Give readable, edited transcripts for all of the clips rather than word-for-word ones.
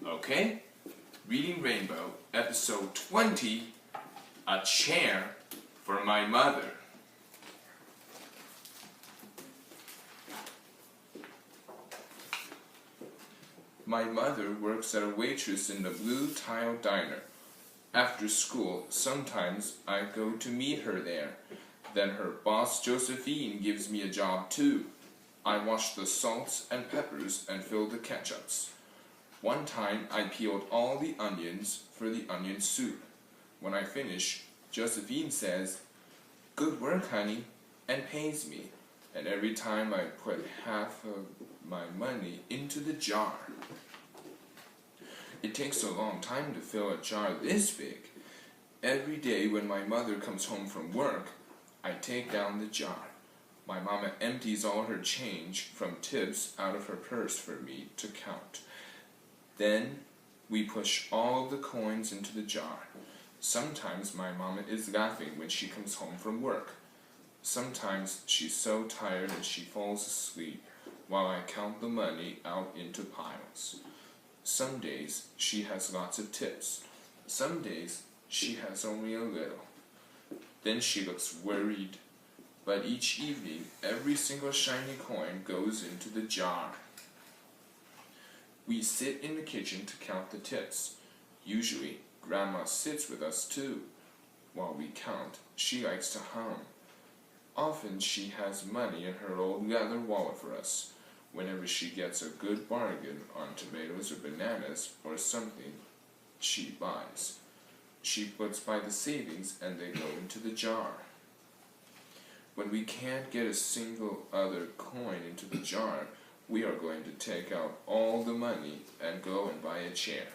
Okay? Reading Rainbow, episode 20, A Chair for My Mother. My mother works as a waitress in the Blue Tile Diner. After school, sometimes I go to meet her there. Then her boss Josephine gives me a job too. I wash the salts and peppers and fill the ketchups. One time I peeled all the onions for the onion soup. When I finish, Josephine says, "Good work, honey," and pays me. And every time I put half of my money into the jar. It takes a long time to fill a jar this big. Every day when my mother comes home from work, I take down the jar. My mama empties all her change from tips out of her purse for me to count. Then we push all the coins into the jar. Sometimes my mama is laughing when she comes home from work. Sometimes she's so tired and she falls asleep while I count the money out into piles. Some days she has lots of tips. Some days she has only a little. Then she looks worried. But each evening, every single shiny coin goes into the jar. We sit in the kitchen to count the tips. Usually, Grandma sits with us too. While we count, she likes to hum. Often she has money in her old leather wallet for us. Whenever she gets a good bargain on tomatoes or bananas or something she buys, she puts by the savings and they go into the jar. When we can't get a single other coin into the jar, we are going to take out all the money and go and buy a chair.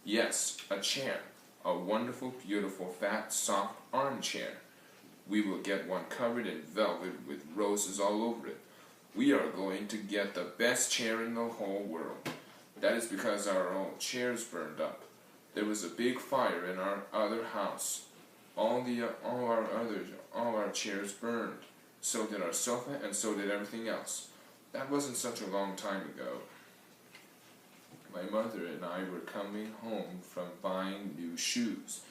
Yes, a chair. A wonderful, beautiful, fat, soft armchair. We will get one covered in velvet with roses all over it. We are going to get the best chair in the whole world. That is because our old chairs burned up. There was a big fire in our other house. All our chairs burned. So did our sofa, and so did everything else. That wasn't such a long time ago. My mother and I were coming home from buying new shoes.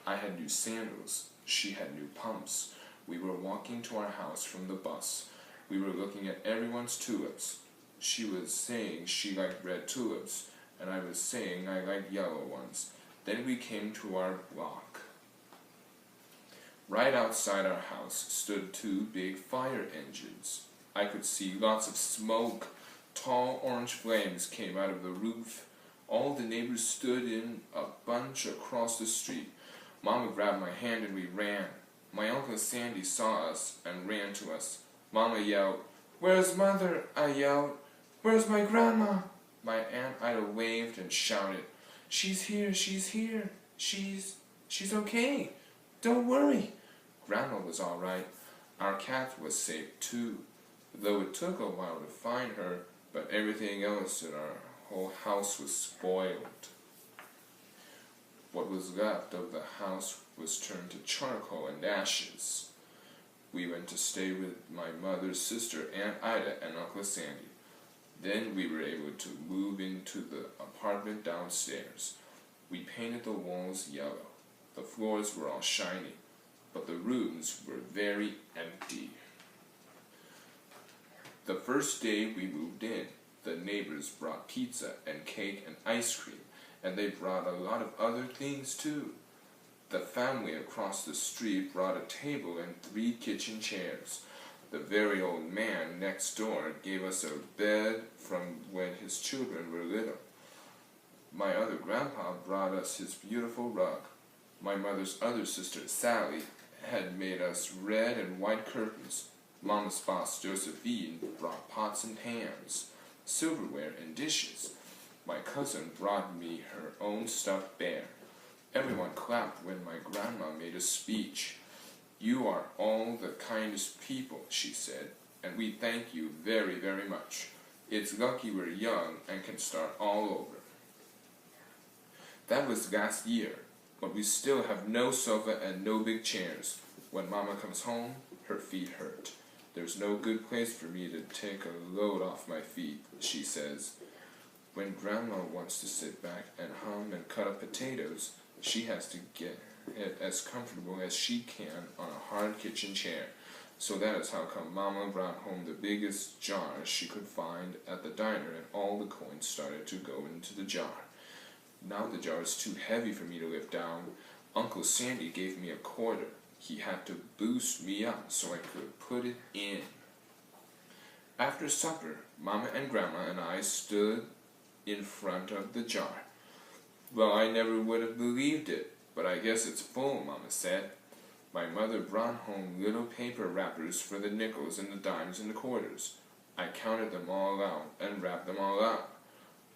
I had new sandals. She had new pumps. We were walking to our house from the bus. We were looking at everyone's tulips. She was saying she liked red tulips, and I was saying I liked yellow ones. Then we came to our block. Right outside our house stood two big fire engines. I could see lots of smoke. Tall orange flames came out of the roof. All the neighbors stood in a bunch across the street. Mama grabbed my hand and we ran. My Uncle Sandy saw us and ran to us. Mama yelled, "Where's Mother?" I yelled, "Where's my grandma?" My Aunt Ida waved and shouted, "She's here, she's here. She's okay. Don't worry." Grandma was all right. Our cat was safe too, though it took a while to find her, but everything else in our whole house was spoiled. What was left of the house was turned to charcoal and ashes. We went to stay with my mother's sister, Aunt Ida, and Uncle Sandy. Then we were able to move into the apartment downstairs. We painted the walls yellow. The floors were all shiny, but the rooms were very empty. The first day we moved in, the neighbors brought pizza and cake and ice cream, and they brought a lot of other things too. The family across the street brought a table and 3 kitchen chairs. The very old man next door gave us a bed from when his children were little. My other grandpa brought us his beautiful rug. My mother's other sister, Sally, had made us red and white curtains. Mama's boss, Josephine, brought pots and pans, silverware and dishes. My cousin brought me her own stuffed bear. Everyone clapped when my grandma made a speech. "You are all the kindest people," she said, "and we thank you very, very much. It's lucky we're young and can start all over." That was last year, but we still have no sofa and no big chairs. When Mama comes home, her feet hurt. "There's no good place for me to take a load off my feet," she says. When Grandma wants to sit back and hum and cut up potatoes, she has to get it as comfortable as she can on a hard kitchen chair. So that is how come Mama brought home the biggest jar she could find at the diner, and all the coins started to go into the jar. Now the jar is too heavy for me to lift down. Uncle Sandy gave me a quarter. He had to boost me up so I could put it in. After supper, Mama and Grandma and I stood in front of the jar. Well, I never would have believed it, but I guess it's full, Mama said. My mother brought home little paper wrappers for the nickels and the dimes and the quarters. I counted them all out and wrapped them all up.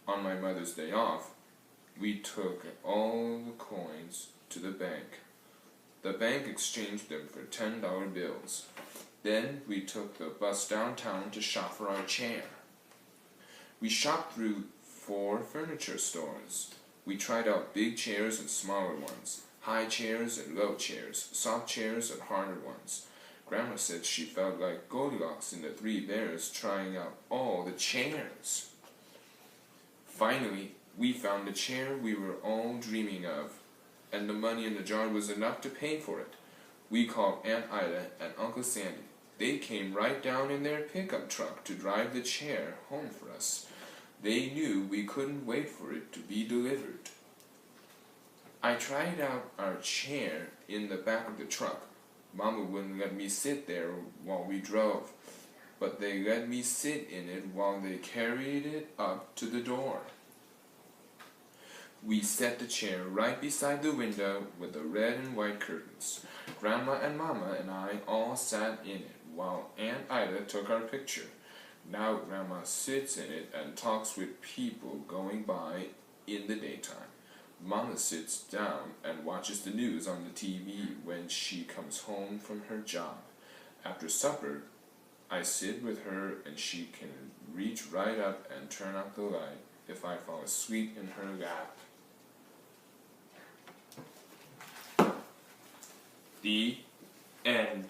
On my mother's day off, we took all the coins to the bank. The bank exchanged them for $10 bills. Then we took the bus downtown to shop for our chair. We shopped through 4 furniture stores. We tried out big chairs and smaller ones, high chairs and low chairs, soft chairs and harder ones. Grandma said she felt like Goldilocks in the 3 Bears trying out all the chairs. Finally, we found the chair we were all dreaming of, and the money in the jar was enough to pay for it. We called Aunt Ida and Uncle Sandy. They came right down in their pickup truck to drive the chair home for us. They knew we couldn't wait for it to be delivered. I tried out our chair in the back of the truck. Mama wouldn't let me sit there while we drove, but they let me sit in it while they carried it up to the door. We set the chair right beside the window with the red and white curtains. Grandma and Mama and I all sat in it while Aunt Ida took our picture. Now Grandma sits in it and talks with people going by in the daytime. Mama sits down and watches the news on the TV when she comes home from her job. After supper, I sit with her and she can reach right up and turn out the light if I fall asleep in her lap. The end.